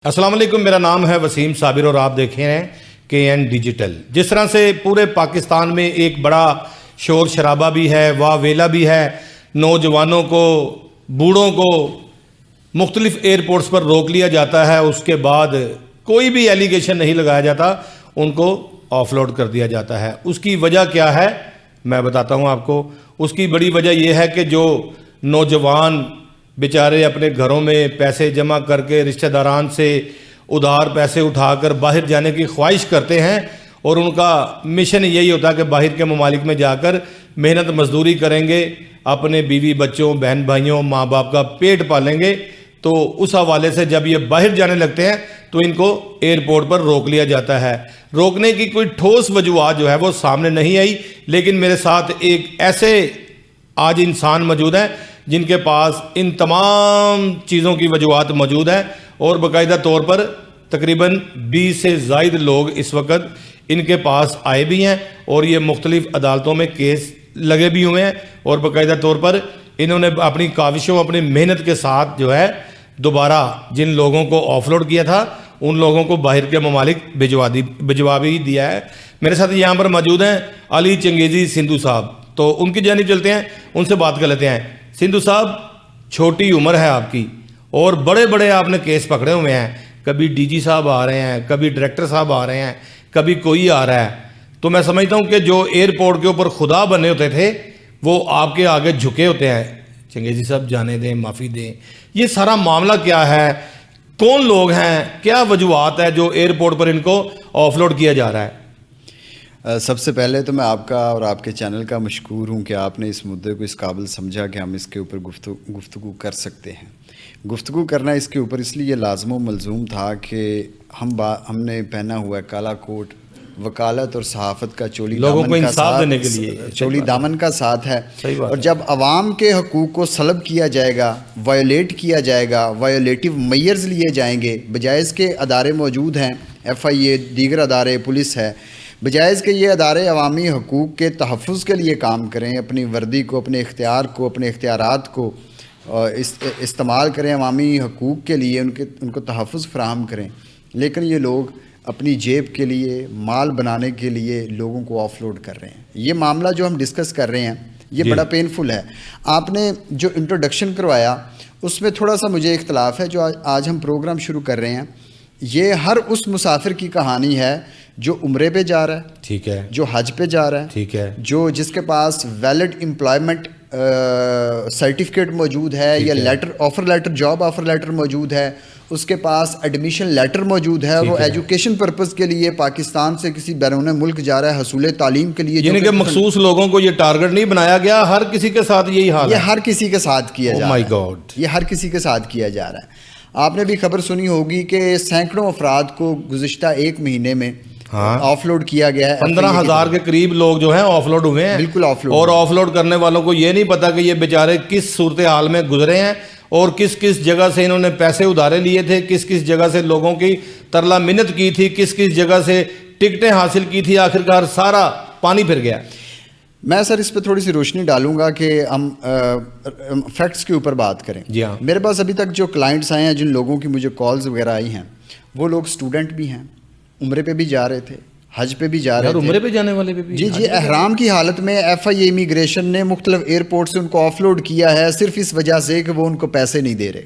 السلام علیکم، میرا نام ہے وسیم صابر اور آپ دیکھ رہے ہیں KN ڈیجیٹل۔ جس طرح سے پورے پاکستان میں ایک بڑا شور شرابہ بھی ہے، واہ ویلا بھی ہے، نوجوانوں کو، بوڑھوں کو مختلف ایئرپورٹس پر روک لیا جاتا ہے، اس کے بعد کوئی بھی ایلیگیشن نہیں لگایا جاتا، ان کو آف لوڈ کر دیا جاتا ہے۔ اس کی وجہ کیا ہے میں بتاتا ہوں آپ کو۔ اس کی بڑی وجہ یہ ہے کہ جو نوجوان بیچارے اپنے گھروں میں پیسے جمع کر کے رشتہ داران سے ادھار پیسے اٹھا کر باہر جانے کی خواہش کرتے ہیں، اور ان کا مشن یہی ہوتا ہے کہ باہر کے ممالک میں جا کر محنت مزدوری کریں گے، اپنے بیوی بچوں بہن بھائیوں ماں باپ کا پیٹ پالیں گے۔ تو اس حوالے سے جب یہ باہر جانے لگتے ہیں تو ان کو ایئرپورٹ پر روک لیا جاتا ہے۔ روکنے کی کوئی ٹھوس وجوہات جو ہے وہ سامنے نہیں آئی، لیکن میرے ساتھ ایک ایسے آج انسان موجود ہیں جن کے پاس ان تمام چیزوں کی وجوہات موجود ہیں، اور باقاعدہ طور پر تقریباً 20 سے زائد لوگ اس وقت ان کے پاس آئے بھی ہیں، اور یہ مختلف عدالتوں میں کیس لگے بھی ہوئے ہیں، اور باقاعدہ طور پر انہوں نے اپنی کاوشوں اپنی محنت کے ساتھ جو ہے دوبارہ جن لوگوں کو آف لوڈ کیا تھا ان لوگوں کو باہر کے ممالک بھجوا بھی دیا ہے۔ میرے ساتھ یہاں پر موجود ہیں علی چنگیزی سندھو صاحب، تو ان کی جانب چلتے ہیں، ان سے بات کر لیتے ہیں۔ سندھو صاحب، چھوٹی عمر ہے آپ کی اور بڑے بڑے آپ نے کیس پکڑے ہوئے ہیں، کبھی DG صاحب آ رہے ہیں، کبھی ڈائریکٹر صاحب آ رہے ہیں، کبھی کوئی آ رہا ہے، تو میں سمجھتا ہوں کہ جو ایئرپورٹ کے اوپر خدا بنے ہوتے تھے وہ آپ کے آگے جھکے ہوتے ہیں۔ چنگیزی صاحب جانے دیں، معافی دیں، یہ سارا معاملہ کیا ہے؟ کون لوگ ہیں؟ کیا وجوہات ہے جو ایئرپورٹ پر ان کو آف لوڈ کیا جا رہا ہے؟ سب سے پہلے تو میں آپ کا اور آپ کے چینل کا مشکور ہوں کہ آپ نے اس مدعے کو اس قابل سمجھا کہ ہم اس کے اوپر گفتگو کر سکتے ہیں۔ گفتگو کرنا اس کے اوپر اس لیے لازم و ملزوم تھا کہ ہم نے پہنا ہوا ہے کالا کوٹ، وکالت اور صحافت کا چولی دامن کا ساتھ ہے، اور جب عوام کے حقوق کو سلب کیا جائے گا، وائلیٹ کیا جائے گا، وائلیٹو میئرز لیے جائیں گے، بجائے اس کے ادارے موجود ہیں، FIA، دیگر ادارے، پولیس ہے، بجائے اس کے یہ ادارے عوامی حقوق کے تحفظ کے لیے کام کریں، اپنی وردی کو، اپنے اختیار کو، اپنے اختیارات کو استعمال کریں عوامی حقوق کے لیے، ان کو تحفظ فراہم کریں، لیکن یہ لوگ اپنی جیب کے لیے، مال بنانے کے لیے لوگوں کو آف لوڈ کر رہے ہیں۔ یہ معاملہ جو ہم ڈسکس کر رہے ہیں یہ بڑا پینفل ہے۔ آپ نے جو انٹروڈکشن کروایا اس میں تھوڑا سا مجھے اختلاف ہے۔ جو آج ہم پروگرام شروع کر رہے ہیں یہ ہر اس مسافر کی کہانی ہے جو عمرے پہ جا رہا ہے، ٹھیک ہے، جو حج پہ جا رہا ہے، ٹھیک ہے، جس کے پاس ویلڈ امپلائمنٹ سرٹیفکیٹ موجود ہے، یا offer letter, job offer letter موجود ہے، اس کے پاس ایڈمیشن لیٹر موجود ہے، اور وہ ایجوکیشن پرپز کے لیے پاکستان سے کسی بیرون ملک جا رہا ہے حصول تعلیم کے لیے، یعنی کہ مخصوص لوگوں کو یہ ٹارگٹ نہیں بنایا گیا، ہر کسی کے ساتھ یہی حال ہے، یہ ہر کسی کے ساتھ کیا جا رہا ہے، یہ ہر کسی کے ساتھ کیا جا رہا ہے۔ آپ نے بھی خبر سنی ہوگی کہ سینکڑوں افراد کو گزشتہ ایک مہینے میں آف لوڈ کیا گیا ہے، 15,000 کے قریب لوگ جو ہیں آف لوڈ ہوئے ہیں، بالکل آف لوڈ، اور آف لوڈ کرنے والوں کو یہ نہیں پتا کہ یہ بیچارے کس صورتحال میں گزرے ہیں، اور کس کس جگہ سے انہوں نے پیسے ادھارے لیے تھے، کس کس جگہ سے لوگوں کی ترلا منت کی تھی، کس کس جگہ سے ٹکٹیں حاصل کی تھی، آخرکار سارا پانی پھر گیا۔ میں سر اس پہ تھوڑی سی روشنی ڈالوں گا کہ ہم فیکٹس کے اوپر بات کریں۔ جی ہاں، میرے پاس ابھی تک جو کلائنٹس آئے ہیں، جن لوگوں کی مجھے کالز وغیرہ آئی ہیں، وہ لوگ اسٹوڈنٹ بھی ہیں، عمرے پہ بھی جا رہے تھے، حج پہ بھی جا رہے تھے، عمرے پہ جانے والے بھی، جی احرام کی حالت میں FIA امیگریشن نے مختلف ایئرپورٹ سے ان کو آف لوڈ کیا ہے، صرف اس وجہ سے کہ وہ ان کو پیسے نہیں دے رہے۔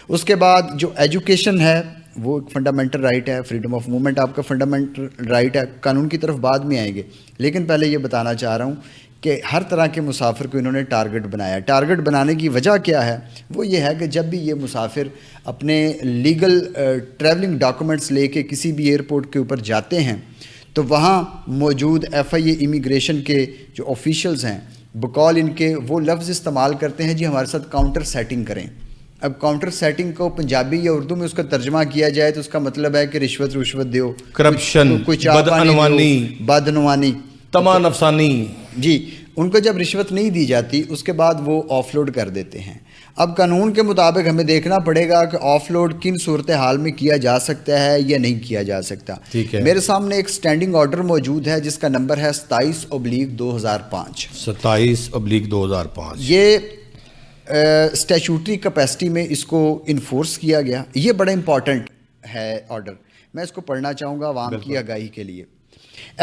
اس کے بعد جو ایجوکیشن ہے وہ ایک فنڈامنٹل رائٹ ہے، فریڈم آف موومنٹ آپ کا فنڈامنٹل رائٹ ہے، قانون کی طرف بعد میں آئیں گے، لیکن پہلے یہ بتانا چاہ رہا ہوں کہ ہر طرح کے مسافر کو انہوں نے ٹارگٹ بنایا۔ ٹارگٹ بنانے کی وجہ کیا ہے؟ وہ یہ ہے کہ جب بھی یہ مسافر اپنے لیگل ٹریولنگ ڈاکومنٹس لے کے کسی بھی ایئرپورٹ کے اوپر جاتے ہیں تو وہاں موجود FIA امیگریشن کے جو آفیشلز ہیں بقول ان کے وہ لفظ استعمال کرتے ہیں، جی ہمارے ساتھ کاؤنٹر سیٹنگ کریں۔ اب کاؤنٹر سیٹنگ کو پنجابی یا اردو میں اس کا ترجمہ کیا جائے تو اس کا مطلب ہے کہ رشوت دیو، کرپشن، بدعنوانی، تما نفسانی۔ جی ان کو جب رشوت نہیں دی جاتی اس کے بعد وہ آف لوڈ کر دیتے ہیں۔ اب قانون کے مطابق ہمیں دیکھنا پڑے گا کہ آف لوڈ کن صورتحال میں کیا جا سکتا ہے یا نہیں کیا جا سکتا۔ میرے سامنے ایک سٹینڈنگ آرڈر موجود ہے جس کا نمبر ہے 27/2005۔ 27/2005 یہ اسٹیچوٹری کیپیسٹی میں اس کو انفورس کیا گیا۔ یہ بڑا امپورٹنٹ ہے آرڈر, میں اس کو پڑھنا چاہوں گا عوام کی آگاہی کے لیے.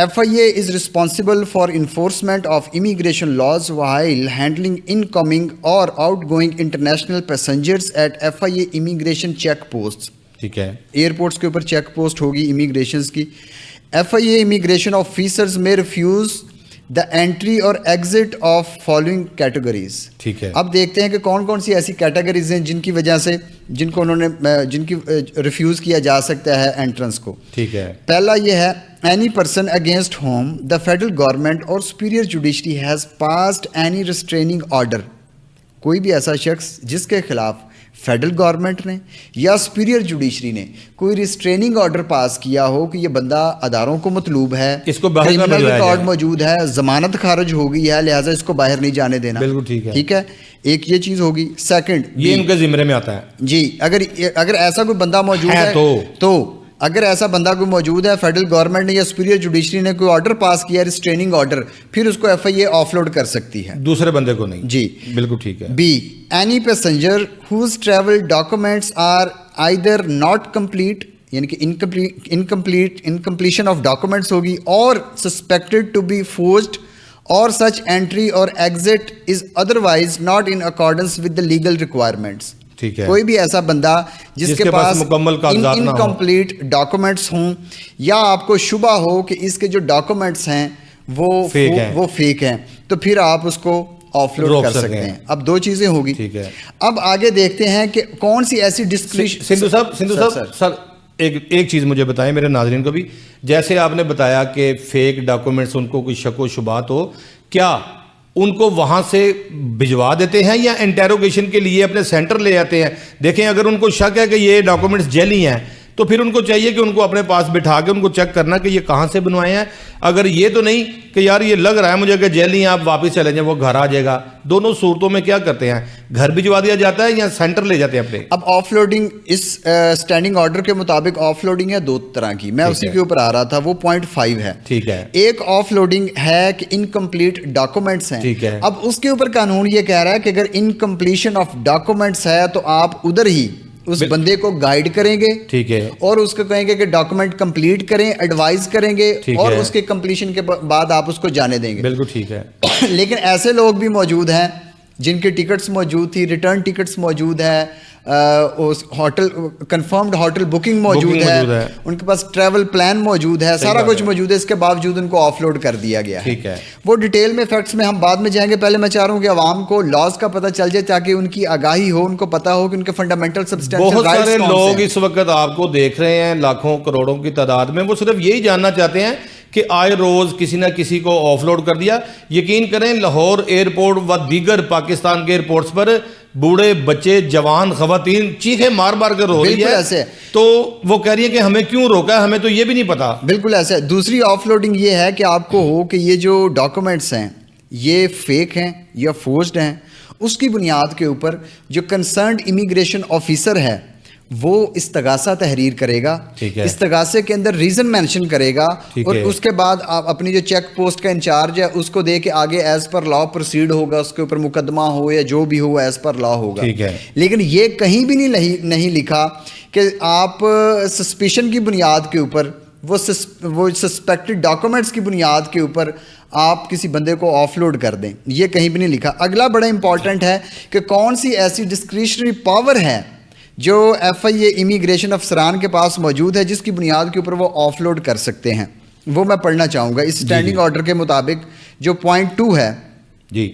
FIA is responsible for enforcement of immigration laws while handling incoming or outgoing international passengers at FIA immigration check posts. ٹھیک ہے, ایئرپورٹس کے اوپر چیک پوسٹ ہوگی امیگریشنز کی. FIA immigration officers may refuse the entry or exit of following categories. ٹھیک ہے. اب دیکھتے ہیں کہ کون کون سی ایسی کیٹیگریز ہیں جن کی وجہ سے جن کی ریفیوز کیا جا سکتا ہے انٹرنس کو. ٹھیک ہے. پہلا یہ ہے any person against whom the federal government or superior judiciary has passed any restraining order. کوئی بھی ایسا شخص جس کے خلاف فیڈرل گورنمنٹ نے یا سپیریئر جوڈیشری نے کوئی ریسٹریننگ آرڈر پاس کیا ہو کہ یہ بندہ اداروں کو مطلوب ہے, اس کو باہر کرمنل ریکارڈ موجود ہے, ضمانت خارج ہو گئی ہے, لہٰذا اس کو باہر نہیں جانے دینا. بالکل ٹھیک ہے. ٹھیک ہے, ایک یہ چیز ہوگی. سیکنڈ, یہ ان کے ذمرے میں آتا ہے جی, اگر ایسا کوئی بندہ موجود ہے تو اگر ایسا بندہ کوئی موجود ہے, فیڈرل گورنمنٹ نے یا سپیریئر جوڈیشری نے کوئی آرڈر پاس کیا ریسٹریننگ آرڈر, پھر اس کو FIA آف لوڈ کر سکتی ہے, دوسرے بندے کو نہیں. جی بالکل ٹھیک ہے. Be, any passenger whose travel documents are either not complete یعنی کہ incompletion of documents ہوگی, اور suspected to be forged, or such entry or exit is otherwise not in accordance with the legal requirements. ٹھیک ہے. کوئی بھی ایسا بندہ جس کے پاس مکمل کاغذات نہ ہوں, انکمپلیٹ ڈاکومنٹس ہوں, یا آپ کو شبہ ہو کہ اس کے جو ڈاکومنٹس ہیں وہ فیک ہیں, تو پھر آپ اس کو آف لوڈ کر سکتے ہیں. اب دو چیزیں ہوگی. ٹھیک ہے. اب آگے دیکھتے ہیں کہ کون سی ایسی سندھو صاحب سر ایک چیز مجھے بتائیں, میرے ناظرین کو بھی. جیسے آپ نے بتایا کہ فیک ڈاکومنٹس ان کو کوئی شک و شبہات ہو, کیا ان کو وہاں سے بھجوا دیتے ہیں یا انٹیروگیشن کے لیے اپنے سینٹر لے جاتے ہیں؟ دیکھیں, اگر ان کو شک ہے کہ یہ ڈاکومنٹس جعلی ہیں تو پھر ان کو چاہیے کہ ان کو اپنے پاس بٹھا کے ان کو چیک کرنا کہ یہ کہاں سے بنوائے ہیں. اگر یہ تو نہیں کہ یار یہ لگ رہا ہے مجھے کہ جعلی ہیں, آپ واپس چلے جائیں, وہ گھر آ جائے گا. دونوں صورتوں میں کیا کرتے ہیں, گھر بھجوا دیا جاتا ہے یا سینٹر لے جاتے ہیں اپنے؟ اب آف لوڈنگ اس اسٹینڈنگ آرڈر کے مطابق آف لوڈنگ ہے دو طرح کی, میں اسی کے اوپر آ رہا تھا, وہ 0.5 ہے. ٹھیک ہے. ایک آف لوڈنگ ہے کہ انکمپلیٹ ڈاکومنٹس ہیں. ٹھیک ہے. اب اس کے اوپر قانون یہ کہہ رہا ہے کہ اگر انکمپلیشن آف ڈاکومنٹس ہے تو آپ ادھر ہی اس بندے کو گائیڈ کریں گے. ٹھیک ہے. اور اس کو کہیں گے کہ ڈاکومنٹ کمپلیٹ کریں, ایڈوائز کریں گے, اور اس کے کمپلیشن کے بعد آپ اس کو جانے دیں گے. بالکل ٹھیک ہے. لیکن ایسے لوگ بھی موجود ہیں جن کے ٹکٹس موجود تھی, ریٹرن ٹکٹس موجود ہے, ہوٹل کنفرمڈ ہوٹل بکنگ موجود ہے, ان کے پاس ٹریول پلان موجود ہے, سارا کچھ موجود ہے, اس کے باوجود ان کو آف لوڈ کر دیا گیا ہے. ٹھیک ہے. وہ ڈیٹیل میں فیکٹس میں ہم بعد میں جائیں گے. پہلے میں چاہ رہا ہوں کہ عوام کو لاز کا پتہ چل جائے تاکہ ان کی آگاہی ہو, ان کو پتہ ہو کہ ان کے فنڈامنٹل سبسٹینشل بہت رائٹس سارے کون سے لوگ ہیں. اس وقت آپ کو دیکھ رہے ہیں لاکھوں کروڑوں کی تعداد میں, وہ صرف یہی جاننا چاہتے ہیں کہ آئے روز کسی نہ کسی کو آف لوڈ کر دیا. یقین کریں, لاہور ایئرپورٹ و دیگر پاکستان کے ایئرپورٹس پر بوڑھے بچے جوان خواتین چیخیں مار مار کر رو رہی ہے, تو وہ کہہ رہی ہیں کہ ہمیں کیوں روکا ہے, ہمیں تو یہ بھی نہیں پتا. بالکل ایسا ہے. دوسری آف لوڈنگ یہ ہے کہ آپ کو ہو کہ یہ جو ڈاکومنٹس ہیں یہ فیک ہیں یا فورجڈ ہیں, اس کی بنیاد کے اوپر جو کنسرنڈ امیگریشن آفیسر ہے وہ استغاثہ تحریر کرے گا. استغاثے کے اندر ریزن مینشن کرے گا, اور اس کے بعد آپ اپنی جو چیک پوسٹ کا انچارج ہے اس کو دے کے آگے ایز پر لا پروسیڈ ہوگا, اس کے اوپر مقدمہ ہو یا جو بھی ہو ایز پر لا ہوگا. لیکن یہ کہیں بھی نہیں لکھا کہ آپ سسپیشن کی بنیاد کے اوپر, وہ سسپیکٹڈ ڈاکومنٹس کی بنیاد کے اوپر آپ کسی بندے کو آف لوڈ کر دیں, یہ کہیں بھی نہیں لکھا. اگلا بڑا امپورٹنٹ ہے کہ کون سی ایسی ڈسکریشنری پاور ہے جو FIA امیگریشن افسران کے پاس موجود ہے جس کی بنیاد کے اوپر وہ آف لوڈ کر سکتے ہیں. وہ میں پڑھنا چاہوں گا اس اسٹینڈنگ آرڈر کے مطابق جو 0.2 ہے. جی.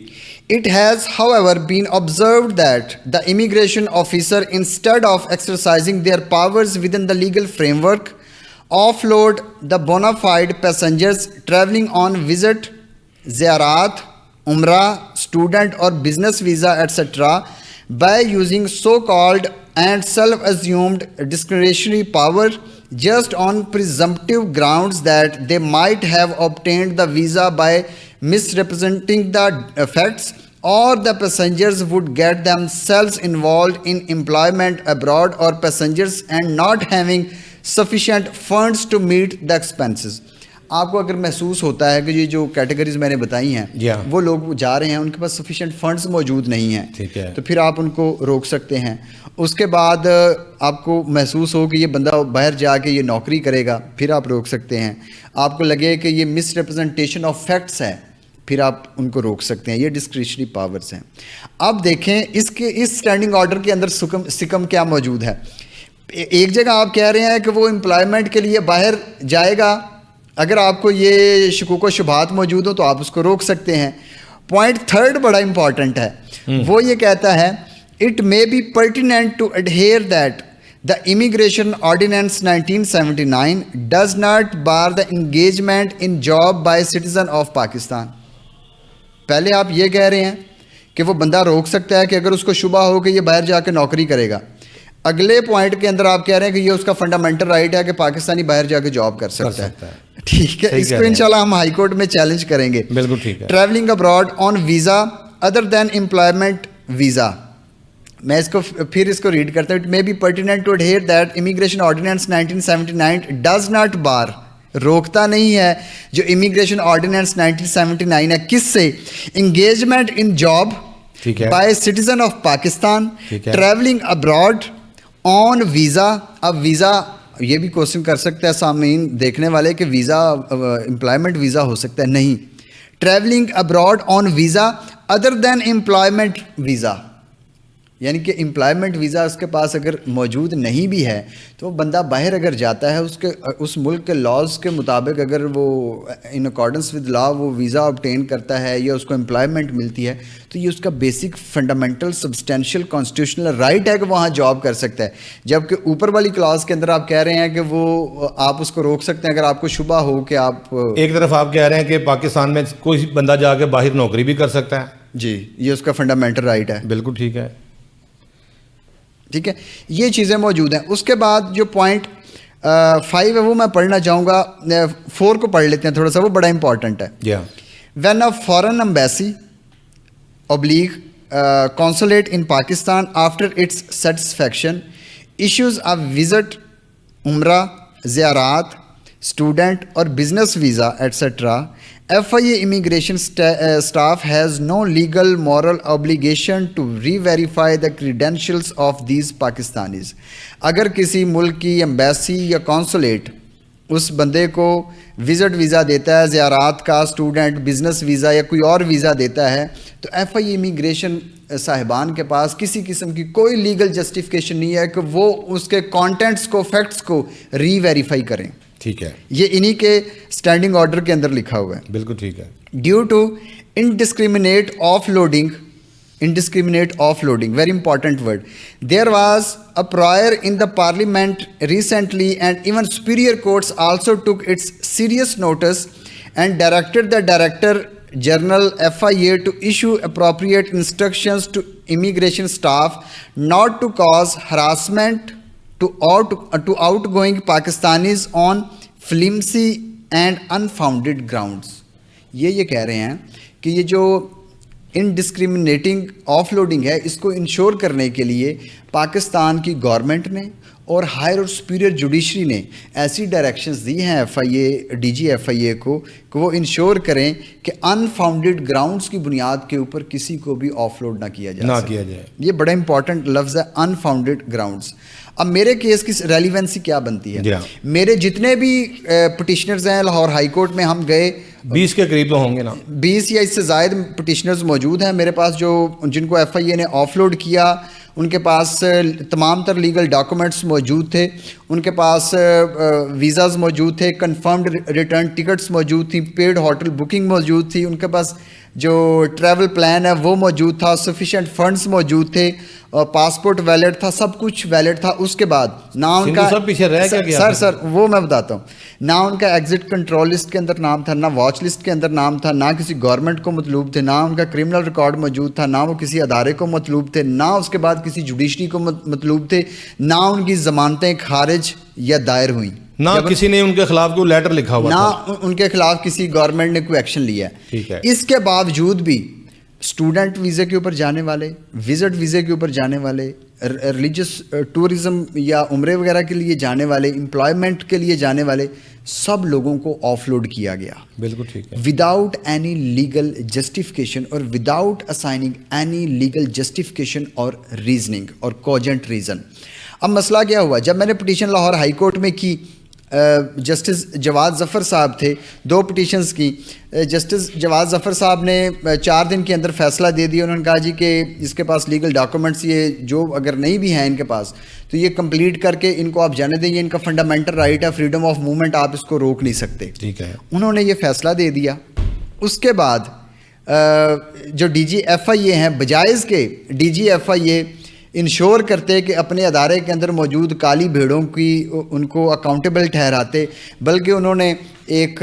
It has however been observed that the immigration officer instead of exercising their powers within the legal framework offload the bona fide passengers traveling on visit, ziyarat, umrah, student or business visa etc. by using so-called and self-assumed discretionary power just on presumptive grounds that they might have obtained the visa by misrepresenting the facts, or the passengers would get themselves involved in employment abroad, or passengers and not having sufficient funds to meet the expenses. آپ کو اگر محسوس ہوتا ہے کہ یہ جو categories میں نے بتائی ہیں جی ہاں وہ لوگ جا رہے ہیں ان کے پاس سفیشینٹ فنڈز موجود نہیں ہیں, ٹھیک ہے, تو پھر آپ ان کو روک سکتے ہیں. اس کے بعد آپ کو محسوس ہو کہ یہ بندہ باہر جا کے یہ نوکری کرے گا, پھر آپ روک سکتے ہیں. آپ کو لگے کہ یہ مس ریپرزنٹیشن آف فیکٹس ہے, پھر آپ ان کو روک سکتے ہیں. یہ ڈسکریشنری پاورز ہیں. اب دیکھیں اس اسٹینڈنگ آرڈر کے اندر سکم کیا موجود ہے. ایک جگہ آپ کہہ رہے ہیں کہ وہ امپلائمنٹ کے لیے باہر جائے گا, اگر آپ کو یہ شکوک و شبہات موجود ہو تو آپ اس کو روک سکتے ہیں. پوائنٹ تھرڈ بڑا امپورٹنٹ ہے, وہ یہ کہتا ہے it may be pertinent to adhere that the immigration ordinance 1979 does not bar the engagement in job by citizen of Pakistan. پہلے آپ یہ کہہ رہے ہیں کہ وہ بندہ روک سکتا ہے کہ اگر اس کو شبہ ہو کہ یہ باہر جا کے نوکری کرے گا. اگلے پوائنٹ کے اندر آپ کہہ رہے ہیں کہ یہ اس کا فنڈامنٹل رائٹ ہے کہ پاکستانی باہر جا کے جاب کر سکتا ہے. ٹھیک ہے, اس کو انشاءاللہ ہم ہائی کورٹ میں چیلنج کریں گے. بالکل ٹھیک ہے. Travelling abroad on visa other than employment visa, میں اس کو ریڈ کرتا ہوں. It may be pertinent to adhere that immigration ordinance 1979 does not bar, روکتا نہیں ہے جو امیگریشن آرڈیننس 1979 ہے, کس سے, engagement in job by citizen of Pakistan travelling abroad on visa. اب ویزا یہ بھی کوشچن کر سکتا ہے سامعین دیکھنے والے کہ ویزا امپلائمنٹ ویزا ہو سکتا ہے, نہیں. Travelling abroad on visa other than employment visa, یعنی کہ امپلائمنٹ ویزا اس کے پاس اگر موجود نہیں بھی ہے تو وہ بندہ باہر اگر جاتا ہے اس ملک کے لاز کے مطابق اگر وہ ان اکارڈنس ود لا وہ ویزا obtain کرتا ہے یا اس کو امپلائمنٹ ملتی ہے تو یہ اس کا basic fundamental substantial constitutional right ہے کہ وہاں جاب کر سکتا ہے. جبکہ اوپر والی کلاس کے اندر آپ کہہ رہے ہیں کہ وہ آپ اس کو روک سکتے ہیں اگر آپ کو شبہ ہو کہ آپ ایک طرف آپ کہہ رہے ہیں کہ پاکستان میں کوئی بندہ جا کے باہر نوکری بھی کر سکتا ہے. جی, یہ اس کا فنڈامنٹل رائٹ ہے. بالکل ٹھیک ہے. ٹھیک ہے, یہ چیزیں موجود ہیں. اس کے بعد جو پوائنٹ 5 ہے وہ میں پڑھنا چاہوں گا. 4 کو پڑھ لیتے ہیں تھوڑا سا, وہ بڑا امپورٹنٹ ہے. When a foreign embassy consulate in Pakistan after its satisfaction issues a visit, umrah, ziyarat, student or business visa etc. FIA immigration staff has no legal moral obligation to re-verify the credentials of these Pakistanis. اگر کسی ملک کی embassy یا کونسولیٹ اس بندے کو visit visa دیتا ہے, زیارات کا, student, business visa یا کوئی اور ویزا دیتا ہے, تو ایف آئی امیگریشن صاحبان کے پاس کسی قسم کی کوئی لیگل جسٹیفیکیشن نہیں ہے کہ وہ اس کے کانٹینٹس کو, فیکٹس کو ری ویریفائی کریں. ٹھیک ہے, یہ انہی کے اسٹینڈنگ آرڈر کے اندر لکھا ہوا ہے. بالکل ٹھیک ہے. Due to indiscriminate offloading, indiscriminate offloading, very important word. There was a prior in the parliament recently and even superior courts also took its serious notice and directed the director general FIA to issue appropriate instructions to immigration staff not to cause harassment to outgoing Pakistanis on flimsy and unfounded grounds. یہ کہہ رہے ہیں کہ یہ جو انڈسکریمنیٹنگ of loading ہے اس کو ensure کرنے کے لیے پاکستان کی گورنمنٹ نے اور ہائر اور سپیریئر جوڈیشری نے ایسی ڈائریکشنز دی ہیں F I a, D G F I A کو, کہ وہ انشور کریں کہ انفاؤنڈیڈ گراؤنڈز کی بنیاد کے اوپر کسی کو بھی آف لوڈ نہ کیا جائے. یہ بڑا امپورٹنٹ لفظ ہے, انفاؤنڈیڈ گراؤنڈز. اب میرے کیس کی ریلیونسی کیا بنتی ہے؟ میرے جتنے بھی پٹیشنرز ہیں لاہور ہائی کورٹ میں, ہم گئے 20 کے قریب تو ہوں گے نا, 20 یا اس سے زائد پٹیشنرز موجود ہیں میرے پاس جو جن کو ایف آئی اے نے آف لوڈ کیا. ان کے پاس تمام تر لیگل ڈاکومنٹس موجود تھے, ان کے پاس ویزاز موجود تھے, کنفرمڈ ریٹرن ٹکٹس موجود تھیں, پیڈ ہوٹل بکنگ موجود تھی, ان کے پاس جو ٹریول پلان ہے وہ موجود تھا, سفیشینٹ فنڈز موجود تھے, پاسپورٹ ویلڈ تھا, سب کچھ ویلڈ تھا. اس کے بعد نہ ان کا سر وہ میں بتاتا ہوں, نہ ان کا ایگزٹ کنٹرول لسٹ کے اندر نام تھا, نہ واچ لسٹ کے اندر نام تھا, نہ کسی گورنمنٹ کو مطلوب تھے, نہ ان کا کرمنل ریکارڈ موجود تھا, نہ وہ کسی ادارے کو مطلوب تھے, نہ اس کے بعد کسی جوڈیشری کو مطلوب تھے, نہ ان کی ضمانتیں خارج یا دائر ہوئیں, نہ کسی نے ان کے خلاف کوئی لیٹر لکھا ہوا, نہ ان کے خلاف کسی گورنمنٹ نے کوئی ایکشن لیا ہے. اس کے باوجود بھی اسٹوڈنٹ ویزے کے اوپر جانے والے, وزٹ ویزے کے اوپر جانے والے, ریلیجس ٹورزم یا عمرے وغیرہ کے لیے جانے والے, امپلائمنٹ کے لیے جانے والے سب لوگوں کو آف لوڈ کیا گیا. بالکل ٹھیک ہے. وداؤٹ اینی لیگل جسٹیفیکیشن اور without assigning any legal justification اور ریزننگ اور کوجنٹ ریزن. اب مسئلہ کیا ہوا, جب میں نے پٹیشن لاہور ہائی کورٹ میں کی, جسٹس جواد ظفر صاحب تھے, 2 پٹیشنز کی. جسٹس جواد ظفر صاحب نے 4 دن کے اندر فیصلہ دے دیا. انہوں نے کہا جی کہ اس کے پاس لیگل ڈاکومنٹس یہ جو اگر نہیں بھی ہیں ان کے پاس تو یہ کمپلیٹ کر کے ان کو آپ جانے دیں, یہ ان کا فنڈامنٹل رائٹ ہے, فریڈم آف موومنٹ, آپ اس کو روک نہیں سکتے. ٹھیک ہے. انہوں نے یہ فیصلہ دے دیا. اس کے بعد جو ڈی جی ایف آئی اے ہیں, بجائے اس کے D G F I a ensure کرتے کہ اپنے ادارے کے اندر موجود کالی بھیڑوں کی ان کو اکاؤنٹیبل ٹھہراتے, بلکہ انہوں نے ایک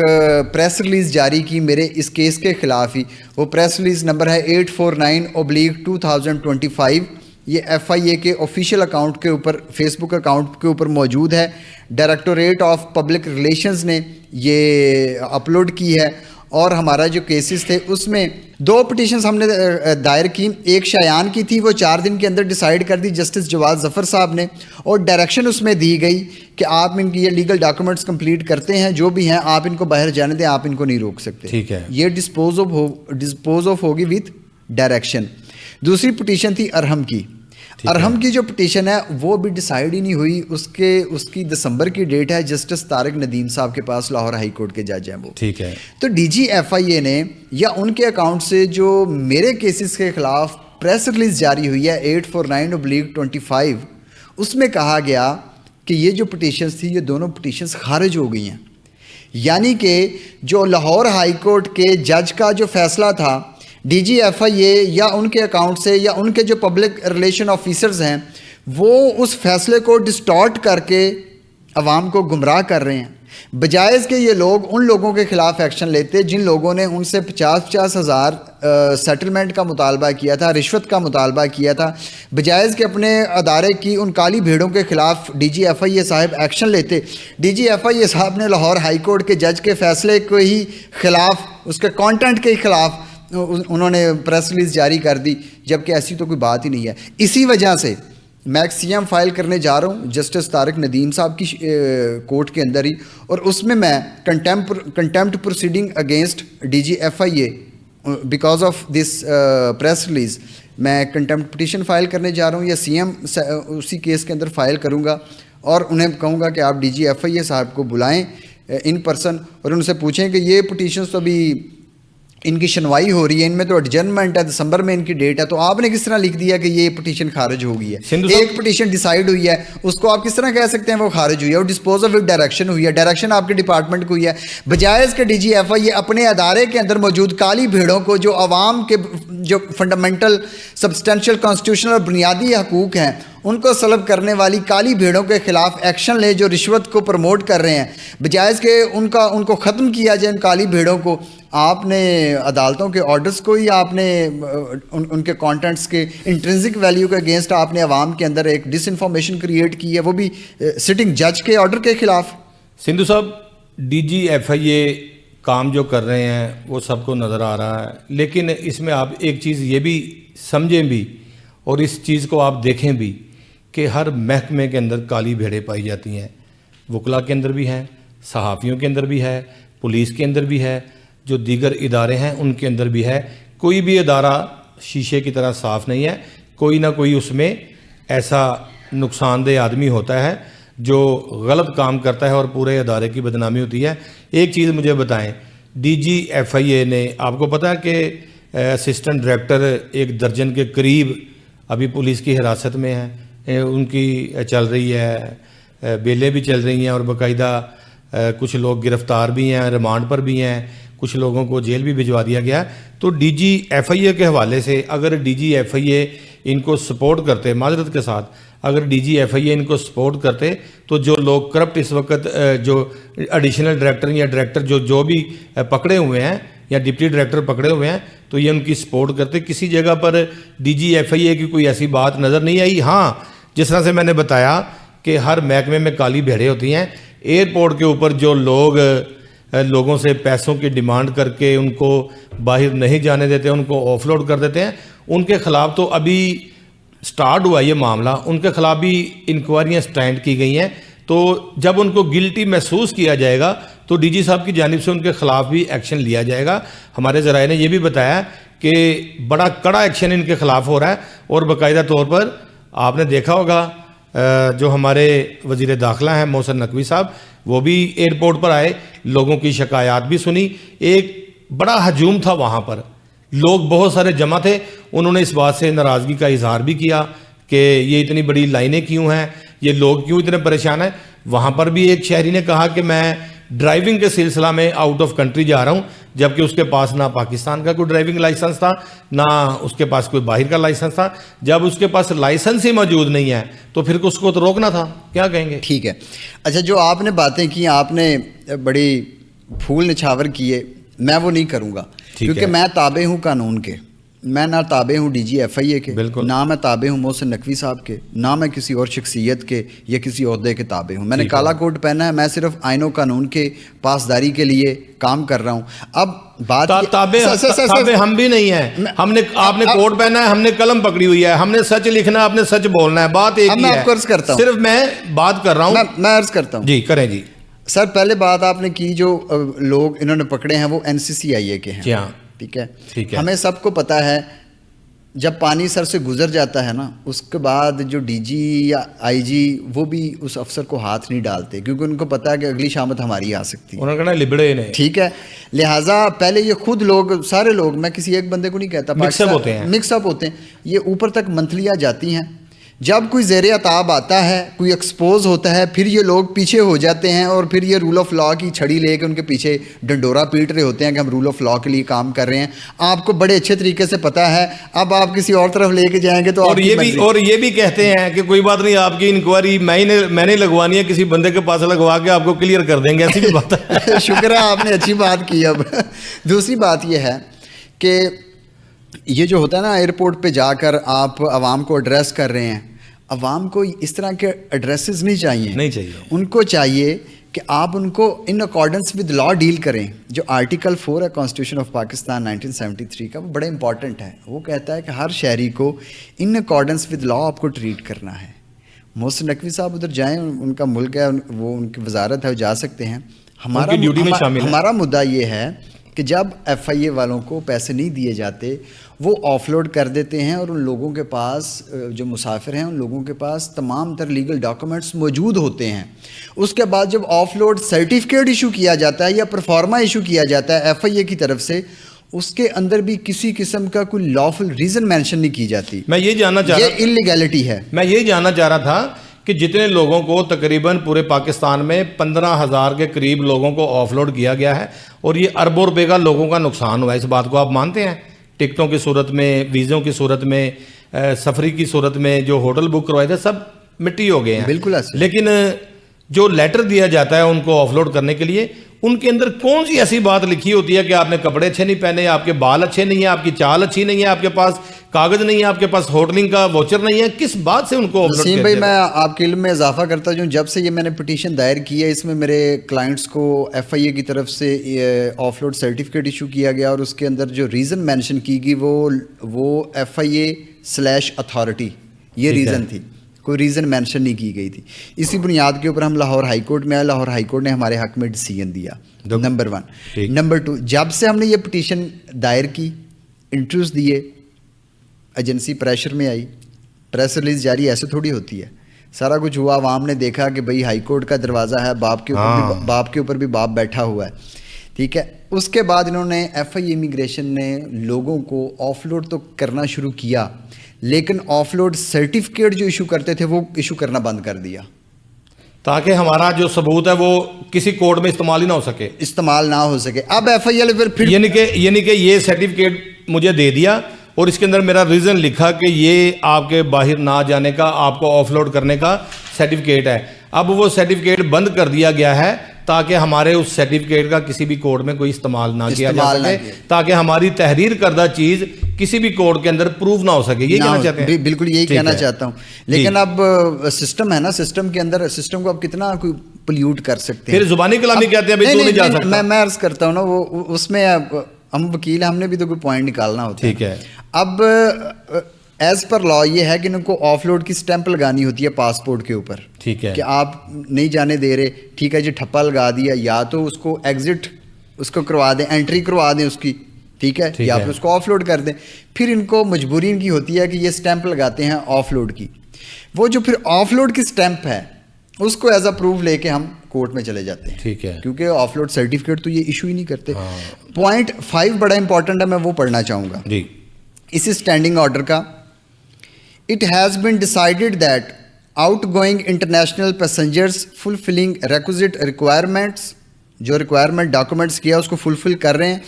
پریس ریلیز جاری کی میرے اس کیس کے خلاف ہی. وہ پریس ریلیز نمبر ہے 849/2025. یہ ایف آئی اے کے آفیشیل اکاؤنٹ کے اوپر, فیس بک اکاؤنٹ کے اوپر موجود ہے. ڈائریکٹوریٹ آف پبلک ریلیشنز نے یہ اپلوڈ کی ہے. اور ہمارا جو کیسز تھے اس میں 2 پٹیشنز ہم نے دائر کی. ایک شایان کی تھی, وہ 4 دن کے اندر ڈیسائیڈ کر دی جسٹس جواد ظفر صاحب نے, اور ڈائریکشن اس میں دی گئی کہ آپ ان کی یہ لیگل ڈاکومنٹس کمپلیٹ کرتے ہیں جو بھی ہیں, آپ ان کو باہر جانے دیں, آپ ان کو نہیں روک سکتے. ٹھیک ہے. یہ ڈسپوز آف ہوگی وتھ ڈائریکشن. دوسری پٹیشن تھی ارہم کی. ارہم کی جو پٹیشن ہے وہ بھی ڈیسائیڈ ہی نہیں ہوئی. اس کی دسمبر کی ڈیٹ ہے. جسٹس طارق ندیم صاحب کے پاس, لاہور ہائی کورٹ کے جج ہیں وہ. ٹھیک ہے. تو ڈی جی ایف آئی اے نے یا ان کے اکاؤنٹ سے جو میرے کیسز کے خلاف پریس ریلیز جاری ہوئی ہے 849/25, اس میں کہا گیا کہ یہ جو پٹیشنز تھی یہ دونوں پٹیشنز خارج ہو گئی ہیں. یعنی کہ جو لاہور ہائی کورٹ کے جج کا جو فیصلہ تھا, ڈی جی ایف آئی اے یا ان کے اکاؤنٹ سے یا ان کے جو پبلک ریلیشن آفیسرز ہیں وہ اس فیصلے کو ڈسٹارٹ کر کے عوام کو گمراہ کر رہے ہیں. بجائے اس کے یہ لوگ ان لوگوں کے خلاف ایکشن لیتے جن لوگوں نے ان سے 50-50 ہزار سیٹلمنٹ کا مطالبہ کیا تھا, رشوت کا مطالبہ کیا تھا. بجائے اس کے اپنے ادارے کی ان کالی بھیڑوں کے خلاف ڈی جی ایف آئی اے صاحب ایکشن لیتے. ڈی جی ایف آئی اے صاحب نے لاہور ہائی کورٹ کے جج کے فیصلے کو ہی خلاف, اس کے کانٹینٹ کے خلاف انہوں نے پریس ریلیز جاری کر دی, جبکہ ایسی تو کوئی بات ہی نہیں ہے. اسی وجہ سے میں ایک سی ایم فائل کرنے جا رہا ہوں جسٹس طارق ندیم صاحب کی کورٹ کے اندر ہی, اور اس میں contempt proceeding against D G F I A because of this press release میں کنٹیمپٹ پٹیشن فائل کرنے جا رہا ہوں, یا سی ایم اسی کیس کے اندر فائل کروں گا, اور انہیں کہوں گا کہ آپ ڈی جی ایف آئی اے صاحب کو بلائیں ان پرسن اور ان سے پوچھیں کہ یہ پٹیشنز تو ابھی ان کی سنوائی ہو رہی ہے, ان میں تو ایڈجرنمنٹ ہے, دسمبر میں ان کی ڈیٹ ہے, تو آپ نے کس طرح لکھ دیا کہ یہ پٹیشن خارج ہو گئی ہے؟ ایک پٹیشن ڈیسائیڈ ہوئی ہے, اس کو آپ کس طرح کہہ سکتے ہیں وہ خارج ہوئی ہے؟ اور ڈسپوز آف ڈائریکشن ہوئی ہے, ڈائریکشن آپ کے ڈپارٹمنٹ کو ہوئی ہے. بجائے اس کے ڈی جی ایف آئی یہ اپنے ادارے کے اندر موجود کالی بھیڑوں کو, جو عوام کے جو فنڈامنٹل سبسٹینشیل کانسٹیٹیوشنل اور بنیادی حقوق ہیں, ان کو سلب کرنے والی کالی بھیڑوں کے خلاف ایکشن لے جو رشوت کو پروموٹ کر رہے ہیں. بجائے کہ ان کو ختم کیا جائے ان کالی بھیڑوں کو, آپ نے عدالتوں کے آرڈرز کو ہی آپ نے ان کے کانٹینٹس کے انٹرنسک ویلیو کے اگینسٹ آپ نے عوام کے اندر ایک ڈس انفارمیشن کریٹ کی ہے, وہ بھی سٹنگ جج کے آرڈر کے خلاف. سندھو صاحب, ڈی جی ایف آئی اے کام جو کر رہے ہیں وہ سب کو نظر آ رہا ہے, لیکن اس میں آپ ایک چیز یہ بھی سمجھیں بھی اور اس چیز کو آپ دیکھیں بھی کہ ہر محکمے کے اندر کالی بھیڑیں پائی جاتی ہیں. وکلا کے اندر بھی ہیں, صحافیوں کے اندر بھی ہے, پولیس کے اندر بھی ہے, جو دیگر ادارے ہیں ان کے اندر بھی ہے. کوئی بھی ادارہ شیشے کی طرح صاف نہیں ہے, کوئی نہ کوئی اس میں ایسا نقصان دہ آدمی ہوتا ہے جو غلط کام کرتا ہے اور پورے ادارے کی بدنامی ہوتی ہے. ایک چیز مجھے بتائیں, ڈی جی ایف آئی اے نے, آپ کو پتہ ہے کہ اسسٹنٹ ڈائریکٹر 1 درجن کے قریب ابھی پولیس کی حراست میں ہیں, ان کی چل رہی ہے, بیلیں بھی چل رہی ہیں, اور باقاعدہ کچھ لوگ گرفتار بھی ہیں, ریمانڈ پر بھی ہیں, کچھ لوگوں کو جیل بھی بھجوا دیا گیا. تو ڈی جی ایف آئی اے کے حوالے سے اگر ڈی جی ایف آئی اے ان کو سپورٹ کرتے, معذرت کے ساتھ اگر ڈی جی ایف آئی اے ان کو سپورٹ کرتے, تو جو لوگ کرپٹ اس وقت جو ایڈیشنل ڈائریکٹر یا ڈائریکٹر جو بھی پکڑے ہوئے ہیں یا ڈپٹی ڈائریکٹر پکڑے ہوئے ہیں, تو یہ ان کی سپورٹ کرتے. کسی جگہ پر ڈی جی ایف آئی اے کی کوئی ایسی بات نظر نہیں آئی. ہاں, جس طرح سے میں نے بتایا کہ ہر محکمے میں کالی بھیڑیں ہوتی ہیں, ایئرپورٹ کے اوپر جو لوگوں سے پیسوں کی ڈیمانڈ کر کے ان کو باہر نہیں جانے دیتے, ان کو آف لوڈ کر دیتے ہیں, ان کے خلاف تو ابھی سٹارٹ ہوا یہ معاملہ ان کے خلاف بھی انکوائریاں سٹینڈ کی گئی ہیں. تو جب ان کو گلٹی محسوس کیا جائے گا تو ڈی جی صاحب کی جانب سے ان کے خلاف بھی ایکشن لیا جائے گا. ہمارے ذرائع نے یہ بھی بتایا کہ بڑا کڑا ایکشن ان کے خلاف ہو رہا ہے. اور باقاعدہ طور پر آپ نے دیکھا ہوگا جو ہمارے وزیر داخلہ ہیں محسن نقوی صاحب, وہ بھی ایئرپورٹ پر آئے, لوگوں کی شکایات بھی سنی. ایک بڑا ہجوم تھا وہاں پر, لوگ بہت سارے جمع تھے. انہوں نے اس بات سے ناراضگی کا اظہار بھی کیا کہ یہ اتنی بڑی لائنیں کیوں ہیں, یہ لوگ کیوں اتنے پریشان ہیں. وہاں پر بھی ایک شہری نے کہا کہ میں ڈرائیونگ کے سلسلہ میں آؤٹ آف کنٹری جا رہا ہوں, جبکہ اس کے پاس نہ پاکستان کا کوئی ڈرائیونگ لائسنس تھا, نہ اس کے پاس کوئی باہر کا لائسنس تھا. جب اس کے پاس لائسنس ہی موجود نہیں ہے تو پھر اس کو تو روکنا تھا. کیا کہیں گے؟ ٹھیک ہے. اچھا, جو آپ نے باتیں کی, آپ نے بڑی پھول نچھاور کیے, میں وہ نہیں کروں گا کیونکہ میں تابع ہوں قانون کے. میں نہ تابع ہوں ڈی جی ایف آئی اے کے, نہ میں تابع ہوں محسن نقوی صاحب کے, نہ میں کسی اور شخصیت کے یا کسی عہدے کے تابع ہوں. میں نے کالا کوٹ پہنا ہے, میں صرف آئین و قانون کے پاسداری کے لیے کام کر رہا ہوں. اب بات تابع ہم بھی نہیں ہیں. ہم نے, آپ نے کوٹ پہنا ہے, ہم نے قلم پکڑی ہوئی ہے, ہم نے سچ لکھنا ہے, آپ نے سچ بولنا ہے. بات ایک ہی ہے, صرف میں بات کر رہا ہوں. میں عرض کرتا ہوں. جی کریں. جی سر, پہلے بات آپ نے کی, جو لوگ انہوں نے پکڑے ہیں وہ این سی سی آئی اے کے ہیں. جی ہاں, ٹھیک ہے. ہمیں سب کو پتہ ہے جب پانی سر سے گزر جاتا ہے نا, اس کے بعد جو ڈی جی یا آئی جی وہ بھی اس افسر کو ہاتھ نہیں ڈالتے, کیونکہ ان کو پتہ ہے کہ اگلی شامت ہماری آ سکتی ہے. انہوں نے کہنا لبڑے نے. ٹھیک ہے, لہٰذا پہلے یہ خود لوگ, سارے لوگ, میں کسی ایک بندے کو نہیں کہتا, مکس اپ ہوتے ہیں. یہ اوپر تک منتھلیاں جاتی ہیں. جب کوئی زیر عتاب آتا ہے, کوئی ایکسپوز ہوتا ہے, پھر یہ لوگ پیچھے ہو جاتے ہیں اور پھر یہ رول آف لاء کی چھڑی لے کے ان کے پیچھے ڈنڈورا پیٹ رہے ہوتے ہیں کہ ہم رول آف لاء کے لیے کام کر رہے ہیں. آپ کو بڑے اچھے طریقے سے پتہ ہے, اب آپ کسی اور طرف لے کے جائیں گے تو اور یہ بھی کہتے ہیں کہ کوئی بات نہیں, آپ کی انکوائری میں نے لگوانی ہے, کسی بندے کے پاس لگوا کے آپ کو کلیئر کر دیں گے. ایسی بھی بات ہے. شکر ہے, آپ نے اچھی بات کی. اب دوسری بات یہ ہے کہ یہ جو ہوتا ہے نا, ایئرپورٹ پہ جا کر آپ عوام کو ایڈریس کر رہے ہیں, عوام کو اس طرح کے ایڈریسز نہیں چاہیے. ان کو چاہیے کہ آپ ان کو in accordance with law deal کریں. جو آرٹیکل 4 ہے کانسٹیٹیوشن آف پاکستان 1973 کا, وہ بڑا امپورٹنٹ ہے. وہ کہتا ہے کہ ہر شہری کو ان اکارڈنس ود لا آپ کو ٹریٹ کرنا ہے. محسن نقوی صاحب ادھر جائیں, ان کا ملک ہے, وہ ان کی وزارت ہے, وہ جا سکتے ہیں. ہمارا مدعا یہ ہے کہ جب ایف آئی اے والوں کو پیسے نہیں دیے جاتے, وہ آف لوڈ کر دیتے ہیں, اور ان لوگوں کے پاس جو مسافر ہیں ان لوگوں کے پاس تمام تر لیگل ڈاکومنٹس موجود ہوتے ہیں. اس کے بعد جب آف لوڈ سرٹیفکیٹ ایشو کیا جاتا ہے یا پرفارما ایشو کیا جاتا ہے ایف آئی اے کی طرف سے, اس کے اندر بھی کسی قسم کا کوئی لافل ریزن مینشن نہیں کی جاتی. میں یہ جاننا چاہ رہا, یہ انلیگیلٹی ہے. میں یہ جاننا چاہ رہا تھا کہ جتنے لوگوں کو تقریباً پورے پاکستان میں 15,000 کے قریب لوگوں کو آف لوڈ کیا گیا ہے, اور یہ اربوں روپے کا لوگوں کا نقصان ہوا ہے, اس بات کو آپ مانتے ہیں؟ ٹکٹوں کی صورت میں, ویزوں کی صورت میں, سفری کی صورت میں, جو ہوٹل بک کروائے تھے سب مٹی ہو گئے ہیں. بالکل ایسے. لیکن جو لیٹر دیا جاتا ہے ان کو آف لوڈ کرنے کے لیے, ان کے اندر کون سی ایسی بات لکھی ہوتی ہے کہ آپ نے کپڑے اچھے نہیں پہنے, آپ کے بال اچھے نہیں ہیں, آپ کی چال اچھی نہیں ہے, آپ کے پاس کاغذ نہیں ہے, آپ کے پاس ہوٹلنگ کا واچر نہیں ہے, کس بات سے ان کو آف لوڈ نسیم بھائی, میں آپ کے علم میں اضافہ کرتا ہوں. جب سے یہ میں نے پٹیشن دائر کی ہے, اس میں میرے کلائنٹس کو ایف آئی اے کی طرف سے آف لوڈ سرٹیفکیٹ ایشو کیا گیا, اور اس کے اندر جو ریزن مینشن کی گئی وہ ایف آئی اے/اتھارٹی, یہ ریزن تھی, کوئی ریزن مینشن نہیں کی گئی تھی. اسی بنیاد کے اوپر ہم لاہور ہائی کورٹ میں آئے, لاہور ہائی کورٹ نے ہمارے حق میں ڈیسیژن دیا. نمبر 1. نمبر 2, جب سے ہم نے یہ پٹیشن دائر کی, انٹرویوز دیے, ایجنسی پریشر میں آئی, پریس ریلیز جاری ایسے تھوڑی ہوتی ہے, سارا کچھ ہوا, عوام نے دیکھا کہ بھئی ہائی کورٹ کا دروازہ ہے, باپ کے اوپر بھی باپ بیٹھا ہوا ہے. ٹھیک ہے. اس کے بعد انہوں نے ایف آئی امیگریشن نے لوگوں کو آف لوڈ تو کرنا شروع کیا, لیکن آف لوڈ سرٹیفکیٹ جو ایشو کرتے تھے وہ ایشو کرنا بند کر دیا, تاکہ ہمارا جو ثبوت ہے وہ کسی کورٹ میں استعمال ہی نہ ہو سکے. اب ایف آئی ایل پھر یعنی کہ یہ سرٹیفکیٹ مجھے دے دیا, اور اس کے اندر میرا ریزن لکھا کہ یہ آپ کے باہر نہ جانے کا, آپ کو آف لوڈ کرنے کا سرٹیفکیٹ ہے. اب وہ سرٹیفکیٹ بند کر دیا گیا ہے تاکہ ہمارے اس سرٹیفکیٹ کا کسی بھی کورٹ میں کوئی استعمال نہ کیا جا سکے, تاکہ ہماری تحریر کردہ چیز کسی بھی کورٹ کے اندر پروف نہ ہو سکے. یہ کہنا چاہتے ہیں؟ بالکل یہی کہنا چاہتا ہوں. لیکن اب سسٹم ہے نا, سسٹم کے اندر سسٹم کو اب کتنا کوئی پلیوٹ کر سکتے ہیں. پھر زبانی کلامی کہتے ہیں بھائی تو نہیں جا سکتا. میں عرض کرتا ہوں نا, وہ اس میں ہم وکیل, ہم نے بھی تو کوئی پوائنٹ نکالنا ہوتا ہے. ٹھیک ہے. اب ایز پر لا یہ ہے کہ ان کو آف لوڈ کی سٹیمپ لگانی ہوتی ہے پاسپورٹ کے اوپر, ٹھیک ہے, کہ آپ نہیں جانے دے رہے, ٹھیک ہے جی, ٹھپا لگا دیا, یا تو اس کو ایگزٹ اس کو کروا دیں, انٹری کروا دیں اس کی, ٹھیک ہے, یا پھر اس کو آف لوڈ کر دیں. پھر ان کو مجبوری ان کی ہوتی ہے کہ یہ سٹیمپ لگاتے ہیں آف لوڈ کی. وہ جو پھر آف لوڈ کی سٹیمپ ہے اس کو ایز اے پروف لے کے ہم کورٹ میں چلے جاتے ہیں, ٹھیک ہے, کیونکہ آف لوڈ سرٹیفکیٹ تو یہ ایشو ہی نہیں کرتے. پوائنٹ 5 بڑا امپورٹنٹ ہے, میں وہ پڑھنا چاہوں گا جی, اسی اسٹینڈنگ آرڈر کا. It has been decided that outgoing international passengers fulfilling requisite requirements, جو requirement documents کیا اس کو fulfill کر رہے ہیں,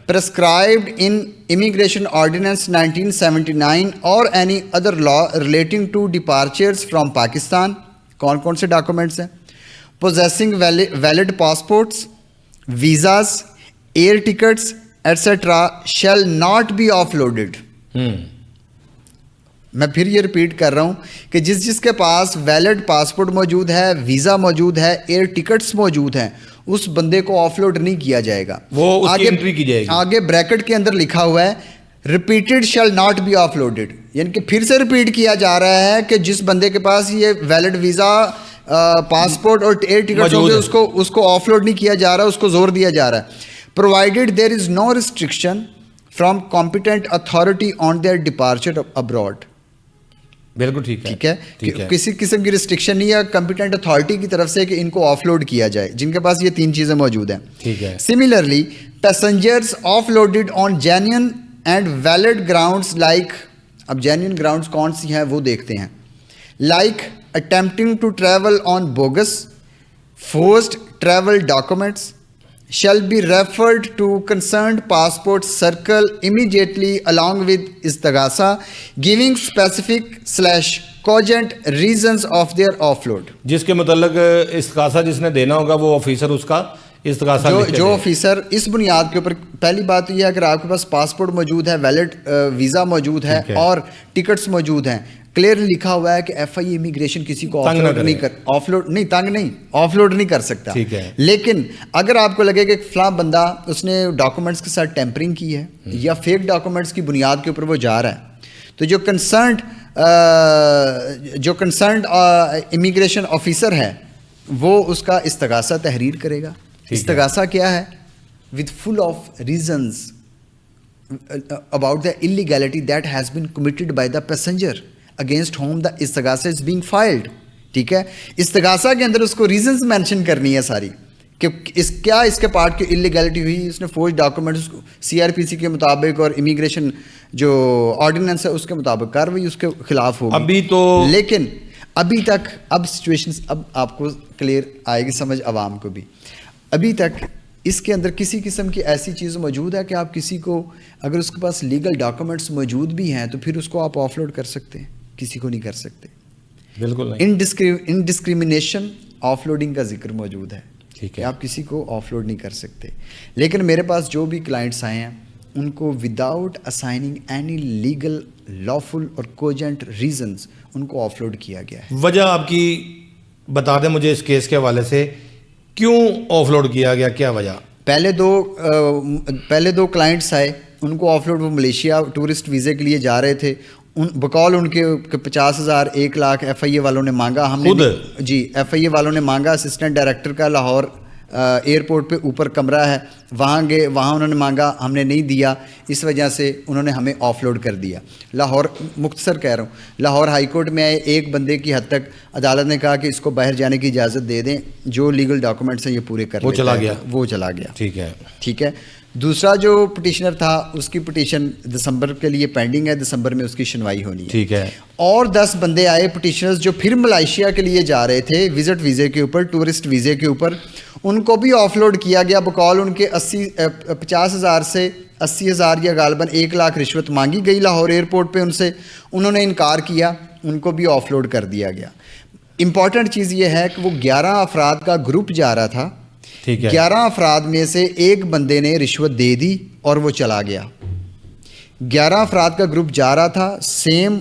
prescribed in Immigration Ordinance 1979 or any other law relating to departures from Pakistan. کون کون سے ڈاکومنٹس ہیں؟ possessing valid passports, visas, air tickets, etc. shall not be offloaded. میں پھر یہ ریپیٹ کر رہا ہوں کہ جس کے پاس ویلڈ پاسپورٹ موجود ہے, ویزا موجود ہے, ایئر ٹکٹس موجود ہیں, اس بندے کو آف لوڈ نہیں کیا جائے گا, وہ اس کی انٹری کی جائے گی. آگے بریکٹ کے اندر لکھا ہوا ہے repeated shall not be offloaded, یعنی کہ پھر سے ریپیٹ کیا جا رہا ہے کہ جس بندے کے پاس یہ ویلڈ ویزا, پاسپورٹ اور ایئر ٹکٹس ہوں گے اس کو آف لوڈ نہیں کیا جا رہا, اس کو زور دیا جا رہا ہے. Provided there is no restriction from competent authority on their departure abroad. بالکل ٹھیک ہے, کسی قسم کی ریسٹرکشن نہیں ہے کمپیٹنٹ اتھارٹی کی طرف سے کہ ان کو آف لوڈ کیا جائے, جن کے پاس یہ 3 چیزیں موجود ہیں. ٹھیک ہے. Similarly passengers off loaded on genuine and valid grounds like, اب جینیئن گراؤنڈس کون سی ہیں وہ دیکھتے ہیں, like attempting to travel on bogus forced travel documents shall be referred to concerned passport circle immediately along with istighasa giving specific/cogent reasons of their offload. جس کے متعلق استغاثہ جس نے دینا ہوگا وہ آفیسر اس کا استغاثہ جو آفیسر اس بنیاد کے اوپر, پہلی بات یہ ہے اگر آپ کے پاس پاسپورٹ موجود ہے, ویلڈ ویزا موجود ہے اور ٹکٹس موجود ہیں, کلیئرلی لکھا ہوا ہے کہ ایف آئی امیگریشن کسی کو آف لوڈ نہیں کر سکتا. لیکن اگر آپ کو لگے کہ فلاں بندہ اس نے ڈاکومنٹس کے ساتھ ٹیمپرنگ کی ہے یا فیک ڈاکومنٹس کی بنیاد کے اوپر وہ جا رہا ہے, تو جو کنسرنڈ امیگریشن آفیسر ہے وہ اس کا استغاثہ تحریر کرے گا. استغاثہ کیا ہے؟ with full of reasons about the illegality that has been committed by the passenger against whom the استغاثہ is being filed. ٹھیک ہے, استغاثہ کے اندر اس کو ریزنز مینشن کرنی ہے ساری کہ کیا اس کے پارٹ کی اللیگلٹی ہوئی, اس نے فوج ڈاکومنٹس سی آر پی سی کے مطابق اور امیگریشن جو آرڈیننس ہے اس کے مطابق کاروائی اس کے خلاف ہوگی. ابھی تو لیکن ابھی تک اب سچویشن اب آپ کو کلیئر آئے گی سمجھ عوام کو بھی, ابھی تک اس کے اندر کسی قسم کی ایسی چیز موجود ہے کہ آپ کسی کو اگر اس کے پاس لیگل ڈاکومنٹس موجود بھی ہیں تو پھر اس کو آپ آف لوڈ کر سکتے ہیں, کسی کو نہیں کر سکتے. بالکل انڈسکریمنیشن آف لوڈنگ کا ذکر موجود ہے کہ آپ کسی کو آف لوڈ نہیں کر سکتے. لیکن میرے پاس جو بھی کلائنٹس آئے ہیں ان کو without assigning any legal lawful اور کوجنٹ ریزنز ان کو آف لوڈ کیا گیا ہے. وجہ آپ کی بتا دیں مجھے اس کیس کے حوالے سے, کیوں آف لوڈ کیا گیا, کیا وجہ؟ پہلے دو کلائنٹس آئے, ان کو آف لوڈ, وہ ملیشیا ٹورسٹ ویزے کے لیے جا رہے تھے, بقول ان کے 50,000 1 لاکھ ایف آئی اے والوں نے مانگا, ہم نے جی ایف آئی اے والوں نے مانگا. اسسٹنٹ ڈائریکٹر کا لاہور ایئرپورٹ پہ اوپر کمرہ ہے, وہاں گئے, وہاں انہوں نے مانگا, ہم نے نہیں دیا, اس وجہ سے انہوں نے ہمیں آف لوڈ کر دیا. لاہور, مختصر کہہ رہا ہوں, لاہور ہائی کورٹ میں آئے, ایک بندے کی حد تک عدالت نے کہا کہ اس کو باہر جانے کی اجازت دے دیں, جو لیگل ڈاکومنٹس ہیں یہ پورے کر, وہ چلا گیا. ٹھیک ہے. دوسرا جو پٹیشنر تھا اس کی پٹیشن دسمبر کے لیے پینڈنگ ہے, دسمبر میں اس کی سنوائی ہونی ہے. ٹھیک ہے. اور 10 بندے آئے پٹیشنرز جو پھر ملائیشیا کے لیے جا رہے تھے وزٹ ویزے کے اوپر, ٹورسٹ ویزے کے اوپر, ان کو بھی آف لوڈ کیا گیا. بقول ان کے 50,000 سے 80,000 یا غالباً 1 لاکھ رشوت مانگی گئی لاہور ایئرپورٹ پہ ان سے, انہوں نے انکار کیا, ان کو بھی آف لوڈ کر دیا گیا. امپورٹنٹ چیز یہ ہے کہ وہ 11 افراد کا گروپ جا رہا تھا, 11 افراد میں سے ایک بندے نے رشوت دے دی اور وہ چلا گیا. 11 افراد کا گروپ جا رہا تھا, سیم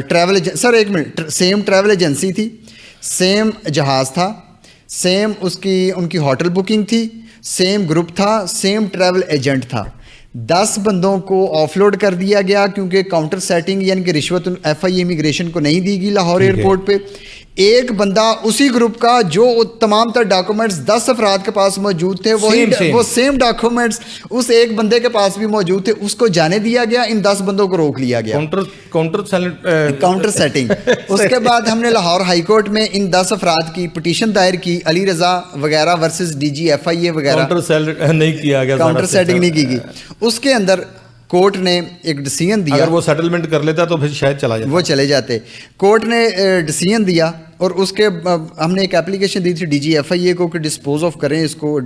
ٹریول ایجنسی تھی, سیم جہاز تھا, سیم ان کی ہوٹل بکنگ تھی, سیم گروپ تھا, سیم ٹریول ایجنٹ تھا. 10 بندوں کو آف لوڈ کر دیا گیا کیونکہ کاؤنٹر سیٹنگ یعنی کہ رشوت ایف آئی اے امیگریشن کو نہیں دی گئی لاہور ایئرپورٹ پہ. ایک بندہ اسی گروپ کا جو تمام تر ڈاکومنٹس 10 افراد کے پاس موجود تھے وہ سیم ڈاکومنٹس اس ایک بندے کے پاس بھی موجود تھے, اس کو جانے دیا گیا, ان 10 بندوں کو روک لیا گیا, کاؤنٹر سیٹنگ. اس کے بعد ہم نے لاہور ہائی کورٹ میں ان 10 افراد کی پٹیشن دائر کی, علی رضا وغیرہ versus D G F I اے وغیرہ, کاؤنٹر سیٹنگ نہیں کی گئی. اس کے اندر کورٹ نے ایک ڈیسیژن دیا, اگر وہ سیٹلمنٹ کر لیتا تو پھر شاید وہ چلے جاتے. کورٹ نے ڈیسیژن دیا اور اس کے ہم نے ایک اپلیکیشن دی تھی D G F I A کو کہ ڈسپوز آف کریں اس کو,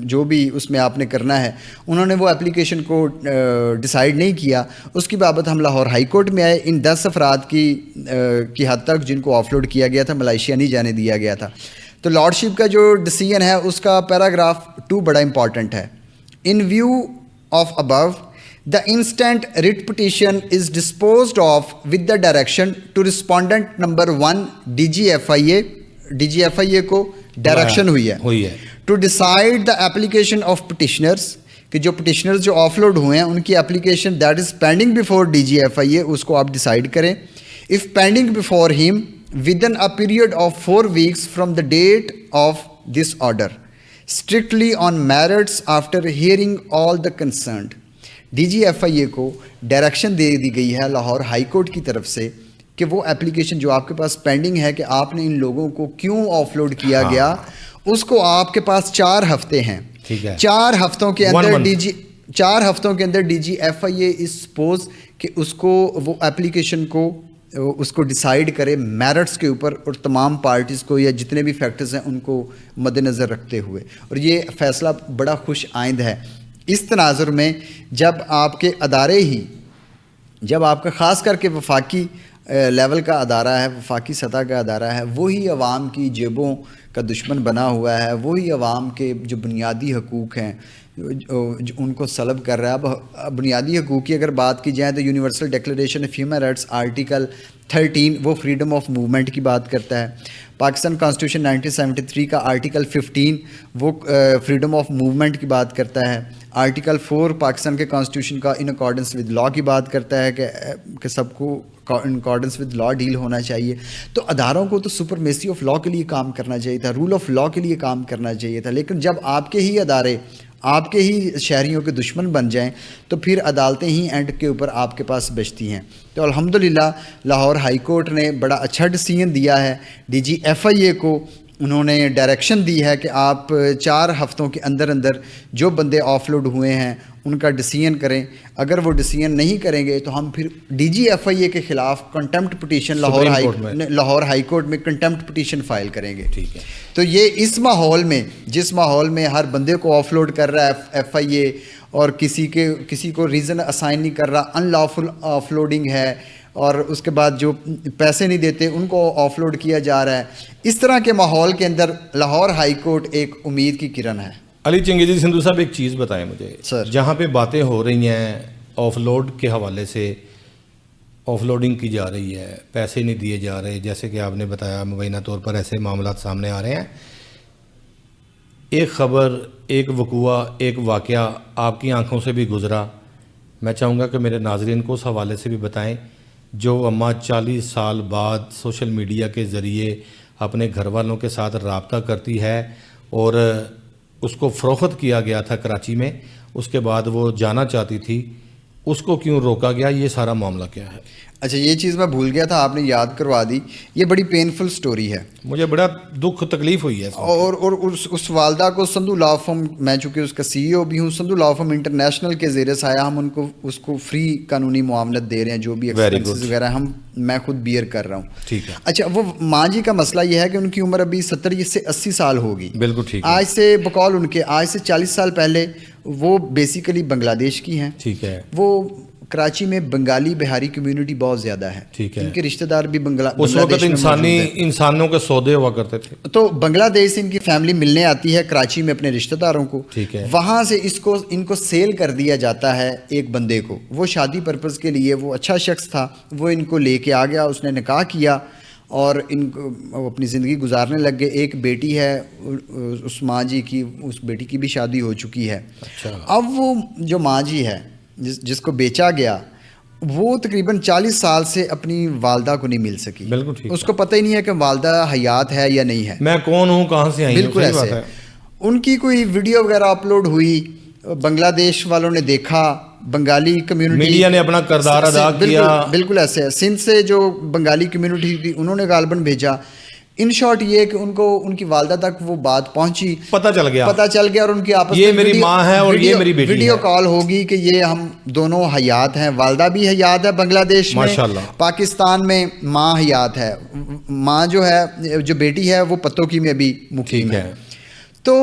جو بھی اس میں آپ نے کرنا ہے. انہوں نے وہ اپلیکیشن کو ڈیسائیڈ نہیں کیا. اس کی بابت ہم لاہور ہائی کورٹ میں آئے. ان 10 افراد کی حد تک جن کو آف لوڈ کیا گیا تھا ملائیشیا نہیں جانے دیا گیا تھا. تو لارڈشپ کا جو ڈیسیژن ہے اس کا پیراگراف 2 بڑا امپورٹنٹ ہے. In view of above the instant writ petition is disposed of with the direction to respondent number 1 DGFIA کو ڈائریکشن ہوئی ہے to decide the application of petitioners کہ جو petitioners جو آف لوڈ ہوئے ہیں ان کی application that is pending before DGFIA اس کو آپ decide کریں. if pending before him within a period of 4 weeks from the date of this order strictly on merits after hearing all the concerned. D G F I A کو direction دے دی گئی ہے Lahore high court کی طرف سے کہ وہ application جو آپ کے پاس پینڈنگ ہے کہ آپ نے ان لوگوں کو کیوں آف لوڈ کیا گیا, اس کو آپ کے پاس 4 ہفتے ہیں, 4 ہفتوں کے اندر D G F I a is suppose کہ اس کو وہ اپلیکیشن کو اس کو ڈیسائیڈ کرے میرٹس کے اوپر اور تمام پارٹیز کو یا جتنے بھی فیکٹرز ہیں ان کو مد نظر رکھتے ہوئے. اور یہ فیصلہ بڑا خوش آئند ہے. اس تناظر میں جب آپ کے ادارے ہی, جب آپ کا خاص کر کے وفاقی لیول کا ادارہ ہے, وفاقی سطح کا ادارہ ہے, وہی عوام کی جیبوں کا دشمن بنا ہوا ہے, وہی عوام کے جو بنیادی حقوق ہیں ان کو سلب کر رہا ہے. اب بنیادی حقوق کی اگر بات کی جائے تو universal declaration of human rights article 13 وہ فریڈم آف موومنٹ کی بات کرتا ہے. پاکستان کانسٹیٹیوشن 1973 کا آرٹیکل 15 وہ فریڈم آف موومنٹ کی بات کرتا ہے. آرٹیکل 4 پاکستان کے کانسٹیٹیوشن کا ان اکارڈنس ود لاء کی بات کرتا ہے کہ سب کو in accordance with law deal ہونا چاہیے. تو اداروں کو تو سپرمیسی آف لاء کے لیے کام کرنا چاہیے تھا, رول آف لاء کے لیے کام کرنا چاہیے تھا. لیکن جب آپ کے ہی ادارے آپ کے ہی شہریوں کے دشمن بن جائیں تو پھر عدالتیں ہی اینڈ کے اوپر آپ کے پاس بچتی ہیں. تو الحمدللہ لاہور ہائی کورٹ نے بڑا اچھا ڈیسیژن دیا ہے. D G F I A کو انہوں نے ڈائریکشن دی ہے کہ آپ 4 ہفتوں کے اندر جو بندے آف لوڈ ہوئے ہیں ان کا ڈیسیژن کریں. اگر وہ ڈیسیژن نہیں کریں گے تو ہم پھر ڈی جی ایف آئی اے کے خلاف contempt petition Lahore high court میں کنٹمپٹ پٹیشن فائل کریں گے. ٹھیک ہے. تو یہ اس ماحول میں, جس ماحول میں ہر بندے کو آف لوڈ کر رہا ہے ایف آئی اے اور کسی کو ریزن اسائن نہیں کر رہا, ان لافل آف لوڈنگ ہے, اور اس کے بعد جو پیسے نہیں دیتے ان کو آف لوڈ کیا جا رہا ہے, اس طرح کے ماحول کے اندر لاہور ہائی کورٹ ایک امید کی کرن ہے. علی چنگیزی سندھو صاحب ایک چیز بتائیں مجھے سر, جہاں پہ باتیں ہو رہی ہیں آف لوڈ کے حوالے سے, آف لوڈنگ کی جا رہی ہے, پیسے نہیں دیے جا رہے, جیسے کہ آپ نے بتایا مبینہ طور پر ایسے معاملات سامنے آ رہے ہیں. ایک خبر, ایک وقوعہ, ایک واقعہ آپ کی آنکھوں سے بھی گزرا, میں چاہوں گا کہ میرے ناظرین کو اس حوالے سے بھی بتائیں. جو اماں 40 سال بعد سوشل میڈیا کے ذریعے اپنے گھر والوں کے ساتھ رابطہ کرتی ہے اور اس کو فروخت کیا گیا تھا کراچی میں, اس کے بعد وہ جانا چاہتی تھی, اس کو کیوں روکا گیا, یہ سارا معاملہ کیا ہے؟ اچھا, یہ چیز میں بھول گیا تھا, آپ نے یاد کروا دی. یہ بڑی پینفل سٹوری ہے, مجھے بڑا دکھ تکلیف ہوئی ہے. اور اس والدہ کو سندھو لا فرم, میں چونکہ اس کا سی ای او بھی ہوں, سندھو لا فرم انٹرنیشنل کے زیر سایہ ہم اس کو فری قانونی معاملت دے رہے ہیں, جو بھی ایکسپینسز وغیرہ میں خود بیئر کر رہا ہوں. ٹھیک ہے. اچھا, وہ ماں جی کا مسئلہ یہ ہے کہ ان کی عمر ابھی 70 سے 80 سال ہوگی. بالکل ٹھیک. آج سے بقول ان کے آج سے 40 سال پہلے وہ بیسیکلی بنگلہ دیش کی ہیں. ٹھیک ہے. وہ کراچی میں بنگالی بہاری کمیونٹی بہت زیادہ ہے. ٹھیک ہے. ان کے رشتہ دار بھی اس وقت انسانوں کے سودے ہوا کرتے تھے. تو بنگلہ دیش سے ان کی فیملی ملنے آتی ہے کراچی میں اپنے رشتہ داروں کو. ٹھیک ہے. وہاں سے ان کو سیل کر دیا جاتا ہے ایک بندے کو. وہ شادی پرپز کے لیے, وہ اچھا شخص تھا, وہ ان کو لے کے آ گیا, اس نے نکاح کیا اور ان کو اپنی زندگی گزارنے لگ گئے. ایک بیٹی ہے اس ماں جی کی, اس بیٹی کی بھی شادی ہو چکی ہے. اب وہ جو ماں جی ہے جس کو بیچا گیا, وہ تقریباً 40 سال سے اپنی والدہ کو نہیں مل سکی. بالکل ٹھیک. اس کو پتہ ہی نہیں ہے کہ والدہ حیات ہے یا نہیں ہے, میں کون ہوں, کہاں سے آئی ہوں. بالکل ایسے. ان کی کوئی ویڈیو وغیرہ اپلوڈ ہوئی, بنگلہ دیش والوں نے دیکھا, بنگالی کمیونٹی, میڈیا نے اپنا کردار ادا کیا. بالکل ایسے ہے. سندھ سے جو بنگالی کمیونٹی تھی انہوں نے غالباً بھیجا. ان شارٹ یہ کہ ان کو ان کی والدہ تک وہ بات پہنچی, پتہ چل گیا اور ان کی آپس یہ میری ماں ہے اور یہ میری بیٹی ہے. ویڈیو کال ہوگی کہ یہ ہم دونوں حیات ہیں. والدہ بھی حیات ہے بنگلہ دیش میں, پاکستان میں ماں حیات ہے. ماں جو ہے, جو بیٹی ہے وہ پتوکی میں بھی مقیم ہے. تو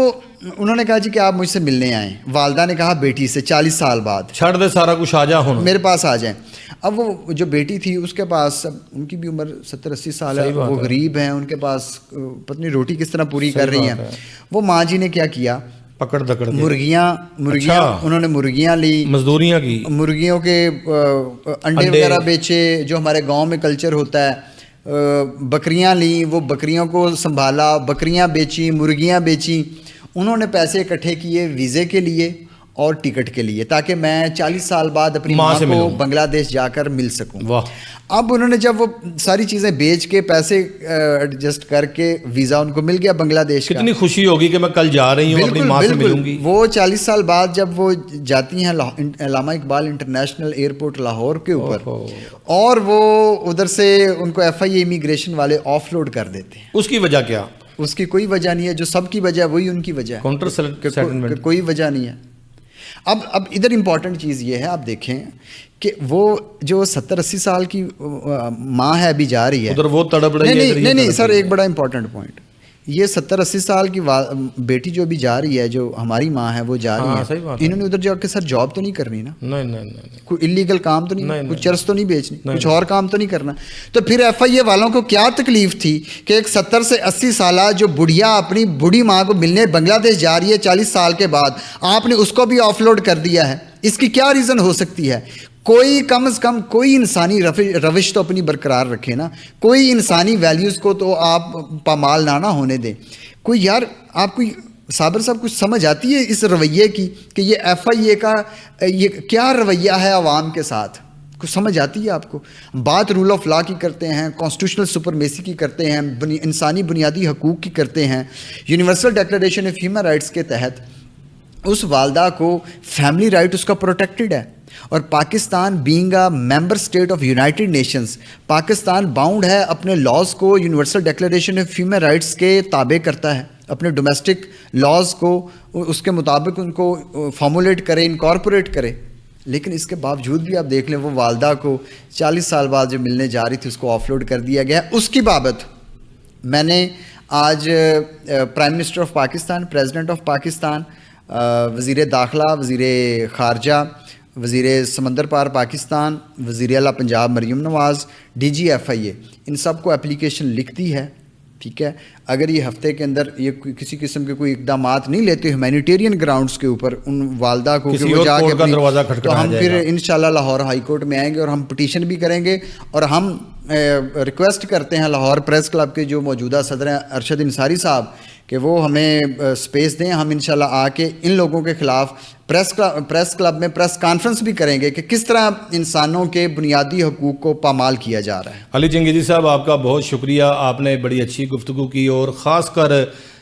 انہوں نے کہا جی کہ آپ مجھ سے ملنے آئیں. والدہ نے کہا بیٹی سے 40 سال بعد چھڑ دے سارا کچھ, آ جا ہوں میرے پاس آ جائیں. اب وہ جو بیٹی تھی اس کے پاس, ان کی بھی عمر 70-80 سال ہے, وہ غریب ہیں, ان کے پاس پتنی روٹی کس طرح پوری کر رہی ہیں. وہ ماں جی نے کیا کیا, پکڑ دکڑ مرغیاں انہوں نے مرغیاں لی, مزدوریاں کی, مرغیوں کے انڈے وغیرہ بیچے جو ہمارے گاؤں میں کلچر ہوتا ہے. بکریاں لیں, وہ بکریوں کو سنبھالا, بکریاں بیچی, مرغیاں بیچی. انہوں نے پیسے اکٹھے کیے ویزے کے لیے اور ٹکٹ کے لیے, تاکہ میں 40 سال بعد اپنی ماں کو بنگلہ دیش جا کر مل سکوں. اب انہوں نے جب وہ ساری چیزیں بیچ کے پیسے ایڈجسٹ کر کے ویزا ان کو مل گیا بنگلہ دیش کا. کتنی خوشی ہوگی کہ میں کل جا رہی ہوں, اپنی ماں سے ملوں گی. وہ 40 سال بعد جب وہ جاتی ہیں علامہ اقبال انٹرنیشنل ایئرپورٹ لاہور کے اوپر, اور وہ ادھر سے ان کو FIA امیگریشن والے آف لوڈ کر دیتے ہیں. اس کی وجہ کیا؟ اس کی کوئی وجہ نہیں ہے. جو سب کی وجہ ہے وہی ان کی وجہ ہے, کاؤنٹر سیٹلمنٹ. کوئی وجہ نہیں ہے. اب ادھر امپورٹنٹ چیز یہ ہے, آپ دیکھیں کہ وہ جو 70-80 سال کی ماں ہے ابھی جا رہی ہے, ادھر وہ تڑپ رہی ہے. نہیں سر, ایک بڑا امپورٹنٹ پوائنٹ, یہ 70-80 سال کی بیٹی جو ابھی جا رہی ہے, جو ہماری ماں ہے وہ جا رہی ہے, انہوں نے ادھر جا کے سر جاب تو نہیں کرنی نا, کوئی انلیگل کام تو نہیں, کوئی چرس تو نہیں بیچنی, کچھ اور کام تو نہیں کرنا. تو پھر FIA والوں کو کیا تکلیف تھی کہ ایک 70 سے 80 سالہ جو بڑھیا اپنی بوڑھی ماں کو ملنے بنگلہ دیش جا رہی ہے 40 سال کے بعد, آپ نے اس کو بھی آف لوڈ کر دیا ہے. اس کی کیا ریزن ہو سکتی ہے؟ کوئی کم از کم کوئی انسانی روش تو اپنی برقرار رکھے نا, کوئی انسانی ویلیوز کو تو آپ پامال نہ ہونے دیں. کوئی یار, آپ کو صابر صاحب کچھ سمجھ آتی ہے اس رویے کی کہ یہ FIA کا یہ کیا رویہ ہے عوام کے ساتھ؟ کچھ سمجھ آتی ہے آپ کو؟ بات رول آف لا کی کرتے ہیں, کانسٹیٹیوشنل سپرمیسی کی کرتے ہیں, انسانی بنیادی حقوق کی کرتے ہیں. Universal declaration of human rights کے تحت اس والدہ کو فیملی رائٹ اس کا پروٹیکٹڈ ہے. اور Pakistan being a member state of United nations, Pakistan bound ہے اپنے لاز کو universal declaration of human rights کے تابع کرتا ہے, اپنے ڈومیسٹک لاز کو اس کے مطابق ان کو فارمولیٹ کرے, انکارپوریٹ کرے. لیکن اس کے باوجود بھی آپ دیکھ لیں وہ والدہ کو 40 سال بعد جو ملنے جا رہی تھی اس کو آف لوڈ کر دیا گیا. اس کی بابت میں نے آج prime minister of Pakistan, president of Pakistan, وزیر داخلہ, وزیر خارجہ, وزیر سمندر پار پاکستان, وزیر اعلیٰ پنجاب مریم نواز, DG FIA, ان سب کو اپلیکیشن لکھ دی ہے. ٹھیک ہے, اگر یہ ہفتے کے اندر یہ کسی قسم کے کوئی اقدامات نہیں لیتے ہیومینیٹیرین گراؤنڈس کے اوپر ان والدہ کو کہ وہ جا کے تو ہم پھر انشاءاللہ لاہور ہائی کورٹ میں آئیں گے اور ہم پٹیشن بھی کریں گے. اور ہم ریکویسٹ کرتے ہیں لاہور پریس کلب کے جو موجودہ صدر ہیں ارشد انصاری صاحب کہ وہ ہمیں سپیس دیں. ہم انشاءاللہ آ کے ان لوگوں کے خلاف پریس کلب میں پریس کانفرنس بھی کریں گے کہ کس طرح انسانوں کے بنیادی حقوق کو پامال کیا جا رہا ہے. علی چنگیزی صاحب, آپ کا بہت شکریہ, آپ نے بڑی اچھی گفتگو کی اور خاص کر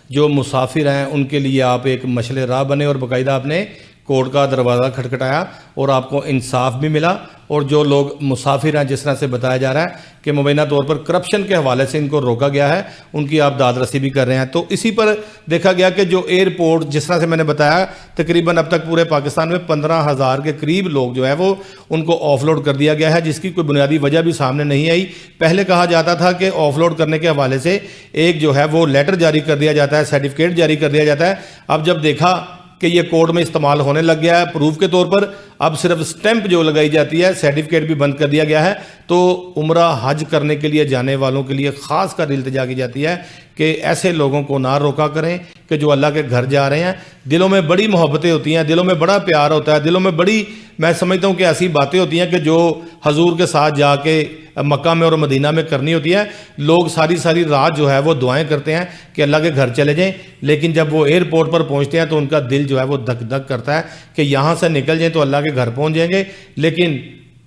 جو مسافر ہیں ان کے لیے آپ ایک مشعل راہ بنے اور باقاعدہ آپ نے کورٹ کا دروازہ کھٹکھٹایا اور آپ کو انصاف بھی ملا. اور جو لوگ مسافر ہیں جس طرح سے بتایا جا رہا ہے کہ مبینہ طور پر کرپشن کے حوالے سے ان کو روکا گیا ہے, ان کی آپ داد رسی بھی کر رہے ہیں. تو اسی پر دیکھا گیا کہ جو ایئرپورٹ جس طرح سے میں نے بتایا تقریباً اب تک پورے پاکستان میں 15,000 کے قریب لوگ جو ہے وہ ان کو آف لوڈ کر دیا گیا ہے, جس کی کوئی بنیادی وجہ بھی سامنے نہیں آئی. پہلے کہا جاتا تھا کہ آف لوڈ کرنے کے حوالے سے ایک جو ہے وہ لیٹر جاری کر دیا جاتا ہے, سرٹیفکیٹ جاری کر دیا جاتا ہے. اب جب دیکھا کہ یہ کورٹ میں استعمال ہونے لگ گیا ہے پروف کے طور پر, اب صرف سٹیمپ جو لگائی جاتی ہے، سرٹیفکیٹ بھی بند کر دیا گیا ہے. تو عمرہ حج کرنے کے لیے جانے والوں کے لیے خاص کر التجا کی جاتی ہے کہ ایسے لوگوں کو نہ روکا کریں کہ جو اللہ کے گھر جا رہے ہیں. دلوں میں بڑی محبتیں ہوتی ہیں، دلوں میں بڑا پیار ہوتا ہے، دلوں میں بڑی، میں سمجھتا ہوں کہ ایسی باتیں ہوتی ہیں کہ جو حضور کے ساتھ جا کے مکہ میں اور مدینہ میں کرنی ہوتی ہے. لوگ ساری رات جو ہے وہ دعائیں کرتے ہیں کہ اللہ کے گھر چلے جائیں، لیکن جب وہ ایئرپورٹ پر پہنچتے ہیں تو ان کا دل جو ہے وہ دھک دھک کرتا ہے کہ یہاں سے نکل جائیں تو اللہ کے گھر پہنچ جائیں گے. لیکن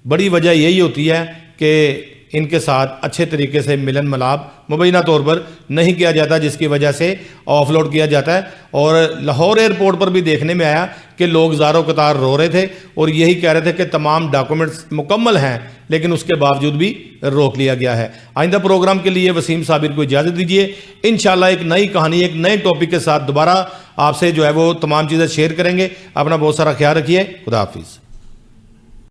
بڑی وجہ یہی ہوتی ہے کہ ان کے ساتھ اچھے طریقے سے ملن ملاب مبینہ طور پر نہیں کیا جاتا، جس کی وجہ سے آف لوڈ کیا جاتا ہے. اور لاہور ایئرپورٹ پر بھی دیکھنے میں آیا کہ لوگ زاروں قطار رو رہے تھے اور یہی کہہ رہے تھے کہ تمام ڈاکومنٹس مکمل ہیں، لیکن اس کے باوجود بھی روک لیا گیا ہے. آئندہ پروگرام کے لیے وسیم صابر کو اجازت دیجیے. انشاءاللہ ایک نئی کہانی، ایک نئے ٹاپک کے ساتھ دوبارہ آپ سے جو ہے وہ تمام چیزیں شیئر کریں گے. اپنا بہت سارا خیال رکھیے. خدا حافظ.